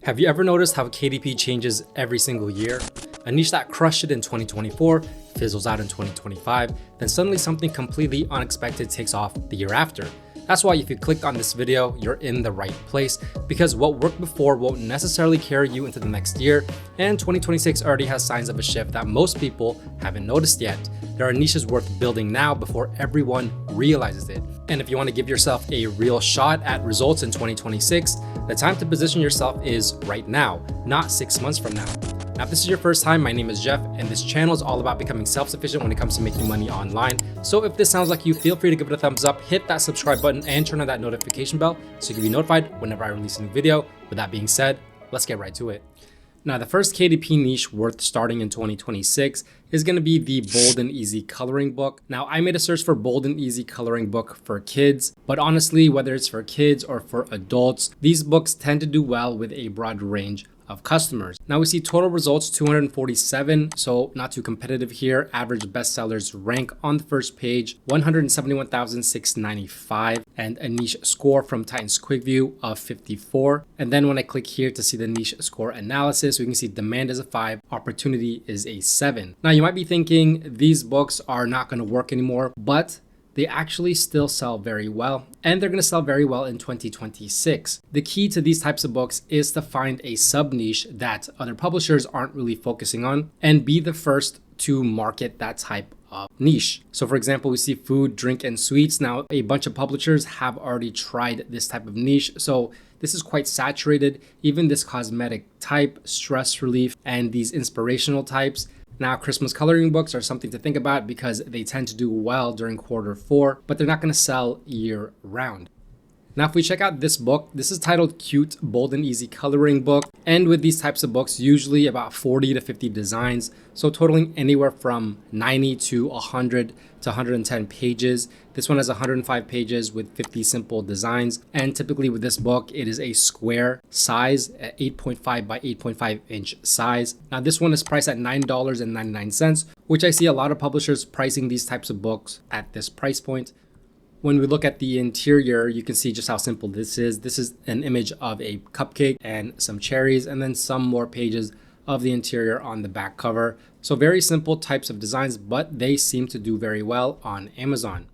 Have you ever noticed how KDP changes every single year? A niche that crushed it in 2024 fizzles out in 2025, then suddenly something completely unexpected takes off the year after. That's why if you clicked on this video, you're in the right place, because what worked before won't necessarily carry you into the next year, and 2026 already has signs of a shift that most people haven't noticed yet. There are niches worth building now before everyone realizes it. And if you want to give yourself a real shot at results in 2026, the time to position yourself is right now, not 6 months from now. Now, if this is your first time, my name is Jeff, and this channel is all about becoming self-sufficient when it comes to making money online. So if this sounds like you, feel free to give it a thumbs up, hit that subscribe button, and turn on that notification bell so you can be notified whenever I release a new video. With that being said, let's get right to it. Now, the first KDP niche worth starting in 2026 is going to be the Bold and Easy coloring book. Now, I made a search for Bold and Easy coloring book for kids, but honestly, whether it's for kids or for adults, these books tend to do well with a broad range of customers. Now we see total results 247, so not too competitive here. Average bestsellers rank on the first page 171,695 and a niche score from Titan's Quick View of 54. And then when I click here to see the niche score analysis, we can see demand is a 5, opportunity is a 7. Now you might be thinking these books are not going to work anymore, but they actually still sell very well, and they're going to sell very well in 2026. The key to these types of books is to find a sub niche that other publishers aren't really focusing on and be the first to market that type of niche. So for example, we see food, drink, and sweets. Now a bunch of publishers have already tried this type of niche, so this is quite saturated. Even this cosmetic type, stress relief, and these inspirational types. Now, Christmas coloring books are something to think about because they tend to do well during Q4, but they're not going to sell year round. Now, if we check out this book, this is titled Cute, Bold and Easy Coloring Book. And with these types of books, usually about 40 to 50 designs. So totaling anywhere from 90 to 100 to 110 pages. This one has 105 pages with 50 simple designs. And typically with this book, it is a square size at 8.5 by 8.5 inch size. Now this one is priced at $9.99, which I see a lot of publishers pricing these types of books at this price point. When we look at the interior, you can see just how simple this is. This is an image of a cupcake and some cherries, and then some more pages of the interior on the back cover. So very simple types of designs, but they seem to do very well on Amazon.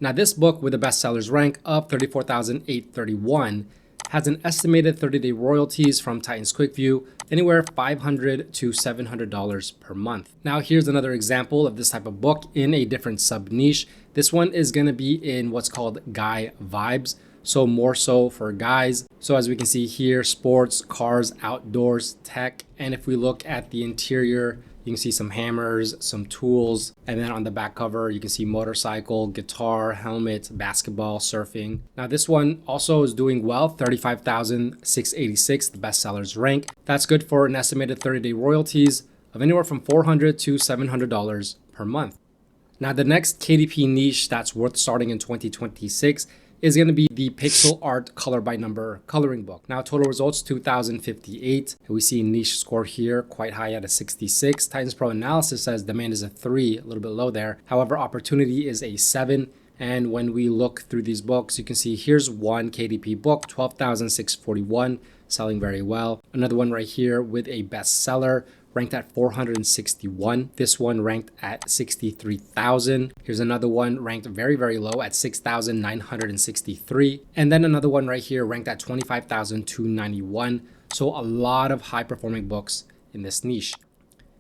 Now this book with a bestsellers rank of 34,831 has an estimated 30-day royalties from Titan's Quick View, anywhere $500 to $700 per month. Now here's another example of this type of book in a different sub niche. This one is going to be in what's called guy vibes, so more so for guys. So as we can see here, sports, cars, outdoors, tech, and if we look at the interior, you can see some hammers, some tools, and then on the back cover, you can see motorcycle, guitar, helmet, basketball, surfing. Now this one also is doing well, 35,686, the bestsellers rank. That's good for an estimated 30-day royalties of anywhere from $400 to $700 per month. Now the next KDP niche that's worth starting in 2026 is going to be the pixel art color by number coloring book. Now total results 2,058. We see niche score here quite high at a 66. Titans Pro analysis says demand is a 3, a little bit low there. However, opportunity is a 7. And when we look through these books, you can see here's one KDP book, 12,641, selling very well. Another one right here with a bestseller ranked at 461. This one ranked at 63,000. Here's another one ranked very, very low at 6,963. And then another one right here ranked at 25,291. So a lot of high performing books in this niche.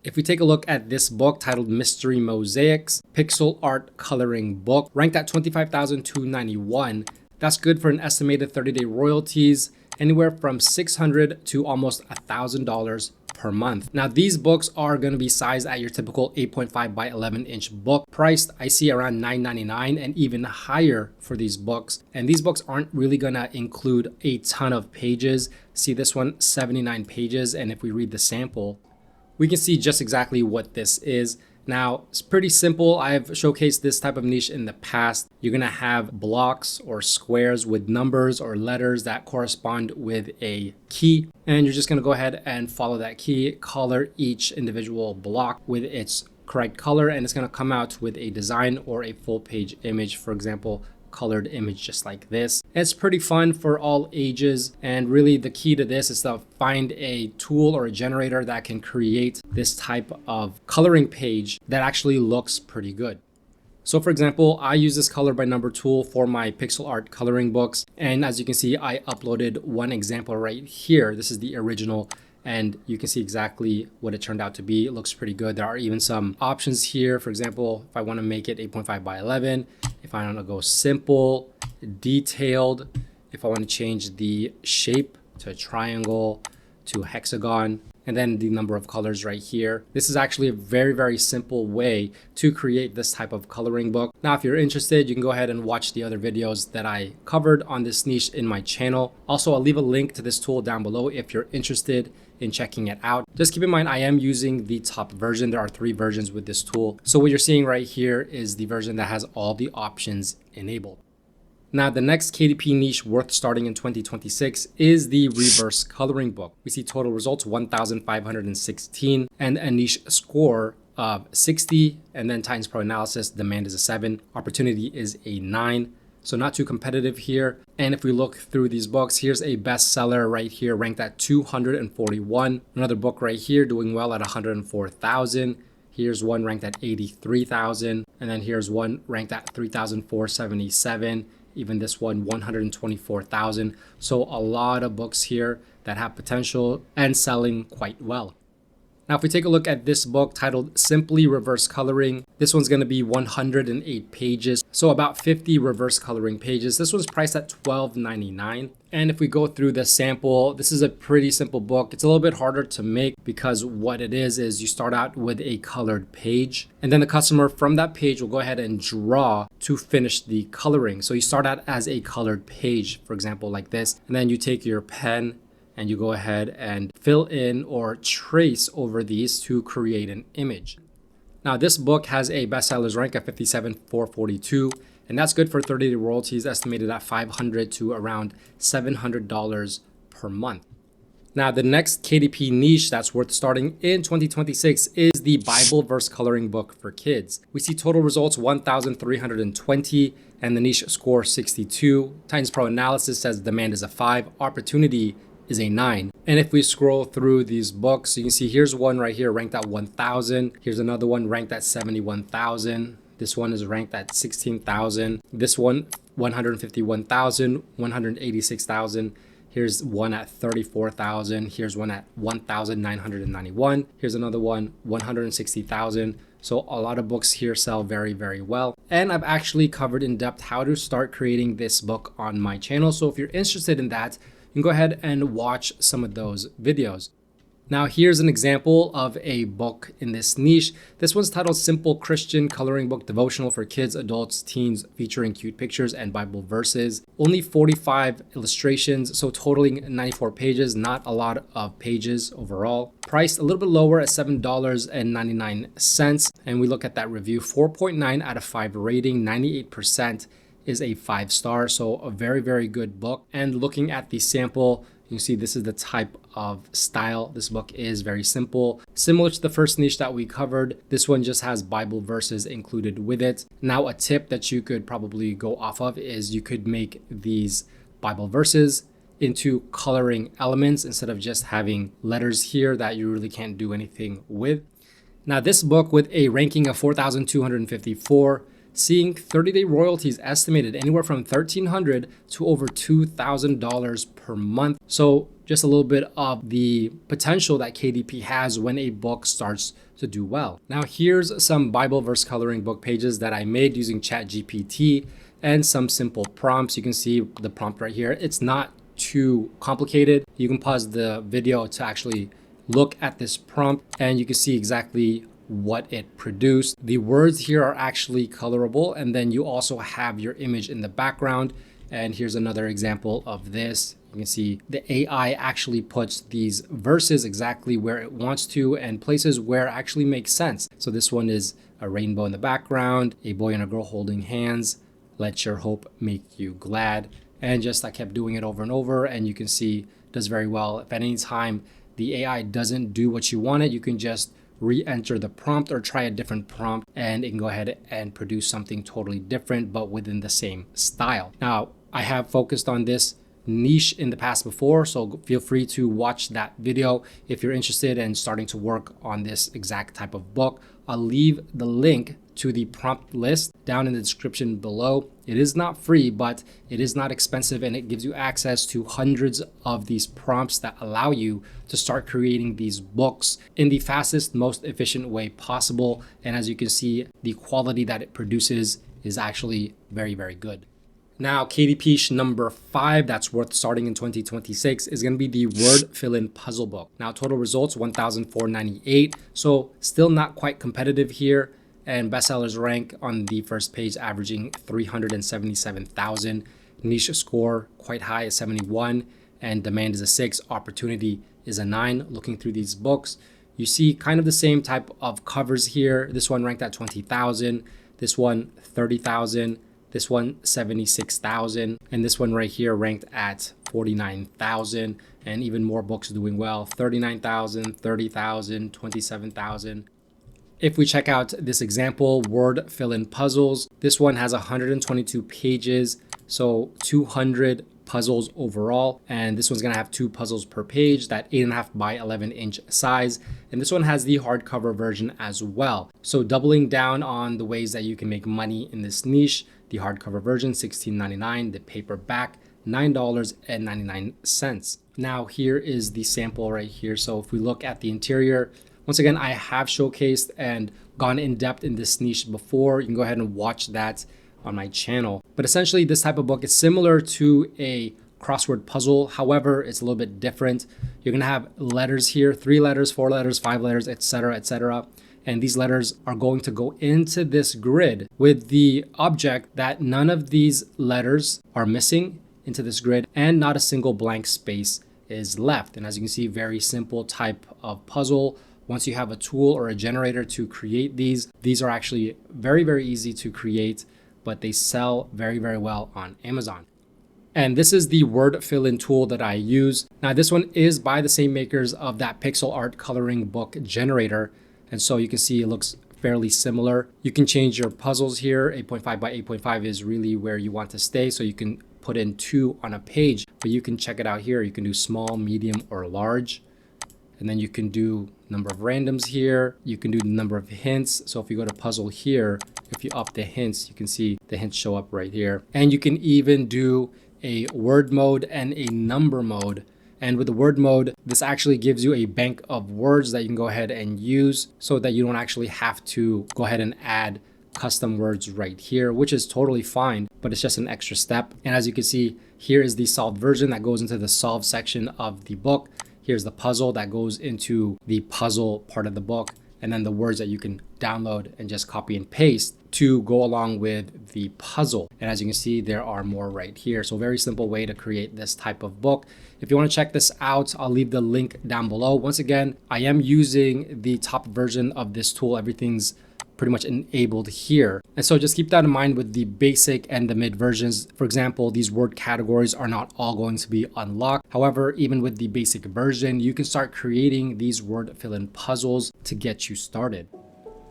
If we take a look at this book titled Mystery Mosaics, Pixel Art Coloring Book, ranked at 25,291. That's good for an estimated 30-day royalties, anywhere from $600 to almost $1,000 per month. Now these books are going to be sized at your typical 8.5 by 11 inch book, priced I see around $9.99 and even higher for these books. And these books aren't really going to include a ton of pages. See this one, 79 pages, and if we read the sample, we can see just exactly what this is. Now, it's pretty simple. I've showcased this type of niche in the past. You're gonna have blocks or squares with numbers or letters that correspond with a key. And you're just gonna go ahead and follow that key, color each individual block with its correct color, and it's gonna come out with a design or a full page image. For example, colored image just like this. It's pretty fun for all ages, and really the key to this is to find a tool or a generator that can create this type of coloring page that actually looks pretty good. So for example, I use this color by number tool for my pixel art coloring books. And as you can see, I uploaded one example right here. This is the original, and you can see exactly what it turned out to be. It looks pretty good. There are even some options here. For example, if I want to make it 8.5 by 11, if I want to go simple, detailed, if I want to change the shape to a triangle, to a hexagon, and then the number of colors right here. This is actually a very, very simple way to create this type of coloring book. Now, if you're interested, you can go ahead and watch the other videos that I covered on this niche in my channel. Also, I'll leave a link to this tool down below if you're interested in checking it out. Just keep in mind, I am using the top version. There are 3 versions with this tool. So what you're seeing right here is the version that has all the options enabled. Now, the next KDP niche worth starting in 2026 is the reverse coloring book. We see total results 1,516 and a niche score of 60, and then Titans Pro analysis, demand is a 7, opportunity is a 9. So not too competitive here. And if we look through these books, here's a bestseller right here ranked at 241. Another book right here doing well at 104,000. Here's one ranked at 83,000. And then here's one ranked at 3,477. Even this one, 124,000. So a lot of books here that have potential and selling quite well. Now, if we take a look at this book titled Simply Reverse Coloring, this one's going to be 108 pages. So about 50 reverse coloring pages. This one's priced at $12.99. And if we go through the sample, this is a pretty simple book. It's a little bit harder to make because what it is you start out with a colored page, and then the customer from that page will go ahead and draw to finish the coloring. So you start out as a colored page, for example, like this, and then you take your pen and you go ahead and fill in or trace over these to create an image. Now, this book has a bestsellers rank of 57,442, and that's good for 30-day royalties estimated at $500 to around $700 per month. Now, the next KDP niche that's worth starting in 2026 is the Bible verse coloring book for kids. We see total results 1,320 and the niche score 62. Titans Pro analysis says demand is a 5, opportunity is a 9. And if we scroll through these books, you can see here's one right here ranked at 1,000. Here's another one ranked at 71,000. This one is ranked at 16,000. This one, 151,000, 186,000. Here's one at 34,000. Here's one at 1,991. Here's another one, 160,000. So a lot of books here sell very, very well. And I've actually covered in depth how to start creating this book on my channel. So if you're interested in that, you can go ahead and watch some of those videos. Now, here's an example of a book in this niche. This one's titled Simple Christian Coloring Book Devotional for Kids, Adults, Teens, featuring cute pictures and Bible verses. Only 45 illustrations, so totaling 94 pages, not a lot of pages overall. Priced a little bit lower at $7.99. And we look at that review, 4.9 out of 5 rating, 98% is a 5-star. So a very, very good book. And looking at the sample, you see this is the type of style. This book is very simple. Similar to the first niche that we covered, this one just has Bible verses included with it. Now, a tip that you could probably go off of is you could make these Bible verses into coloring elements instead of just having letters here that you really can't do anything with. Now, this book with a ranking of 4,254, seeing 30-day royalties estimated anywhere from $1,300 to over $2,000 per month. So just a little bit of the potential that KDP has when a book starts to do well. Now, here's some Bible verse coloring book pages that I made using ChatGPT and some simple prompts. You can see the prompt right here. It's not too complicated. You can pause the video to actually look at this prompt and you can see exactly what it produced. The words here are actually colorable, and then you also have your image in the background. And here's another example of this. You can see the AI actually puts these verses exactly where it wants to and places where it actually makes sense. So this one is a rainbow in the background, a boy and a girl holding hands, let your hope make you glad. And just I kept doing it over and over, and you can see it does very well. If at any time the AI doesn't do what you wanted, you can just re-enter the prompt or try a different prompt, and it can go ahead and produce something totally different but within the same style. Now, I have focused on this niche in the past before, so feel free to watch that video if you're interested in starting to work on this exact type of book. I'll leave the link to the prompt list down in the description below. It is not free, but it is not expensive, and it gives you access to hundreds of these prompts that allow you to start creating these books in the fastest, most efficient way possible. And as you can see, the quality that it produces is actually very, very good. Now, KDP number 5 that's worth starting in 2026 is going to be the word fill-in puzzle book. Now, total results 1,498, so still not quite competitive here. And bestsellers rank on the first page averaging 377,000. Niche score quite high at 71, and demand is a 6, opportunity is a 9. Looking through these books, you see kind of the same type of covers here. This one ranked at 20,000, this one 30,000, this one 76,000, and this one right here ranked at 49,000, and even more books doing well, 39,000, 30,000, 27,000. If we check out this example, word fill-in puzzles, this one has 122 pages, so 200 puzzles overall, and this one's gonna have 2 puzzles per page, that 8.5 by 11-inch size, and this one has the hardcover version as well. So doubling down on the ways that you can make money in this niche, the hardcover version $16.99, the paperback $9.99. Now here is the sample right here. So if we look at the interior, once again, I have showcased and gone in depth in this niche before. You can go ahead and watch that on my channel. But essentially, this type of book is similar to a crossword puzzle. However, it's a little bit different. You're gonna have letters here, 3 letters, 4 letters, 5 letters, etc., etc. And these letters are going to go into this grid with the object that none of these letters are missing into this grid and not a single blank space is left. And as you can see, very simple type of puzzle. Once you have a tool or a generator to create these are actually very, very easy to create, but they sell very, very well on Amazon. And this is the word fill-in tool that I use. Now, this one is by the same makers of that pixel art coloring book generator. And so you can see it looks fairly similar. You can change your puzzles here. 8.5 by 8.5 is really where you want to stay. So you can put in 2 on a page, but you can check it out here. You can do small, medium, or large. And then you can do number of randoms here. You can do the number of hints. So if you go to puzzle here, if you up the hints, you can see the hints show up right here. And you can even do a word mode and a number mode. And with the word mode, this actually gives you a bank of words that you can go ahead and use so that you don't actually have to go ahead and add custom words right here, which is totally fine, but it's just an extra step. And as you can see, here is the solved version that goes into the solve section of the book. Here's the puzzle that goes into the puzzle part of the book, and then the words that you can download and just copy and paste to go along with the puzzle. And as you can see, there are more right here. So very simple way to create this type of book. If you want to check this out, I'll leave the link down below. Once again, I am using the top version of this tool. Everything's pretty much enabled here. And so just keep that in mind with the basic and the mid versions. For example, these word categories are not all going to be unlocked. However, even with the basic version, you can start creating these word fill-in puzzles to get you started.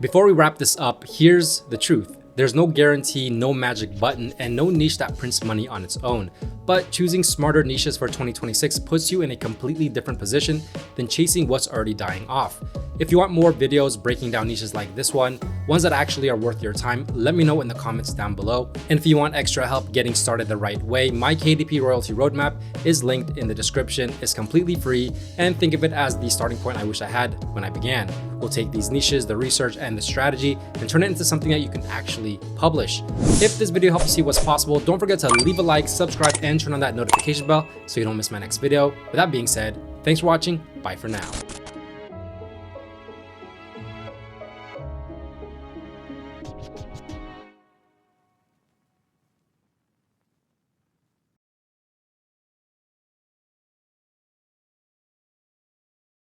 Before we wrap this up, here's the truth. There's no guarantee, no magic button, and no niche that prints money on its own. But choosing smarter niches for 2026 puts you in a completely different position than chasing what's already dying off. If you want more videos breaking down niches like this one, ones that actually are worth your time, let me know in the comments down below. And if you want extra help getting started the right way, my KDP royalty roadmap is linked in the description. It's completely free, and think of it as the starting point I wish I had when I began. We'll take these niches, the research, and the strategy, and turn it into something that you can actually publish. If this video helped you see what's possible, don't forget to leave a like, subscribe, and turn on that notification bell so you don't miss my next video. With that being said, thanks for watching. Bye for now.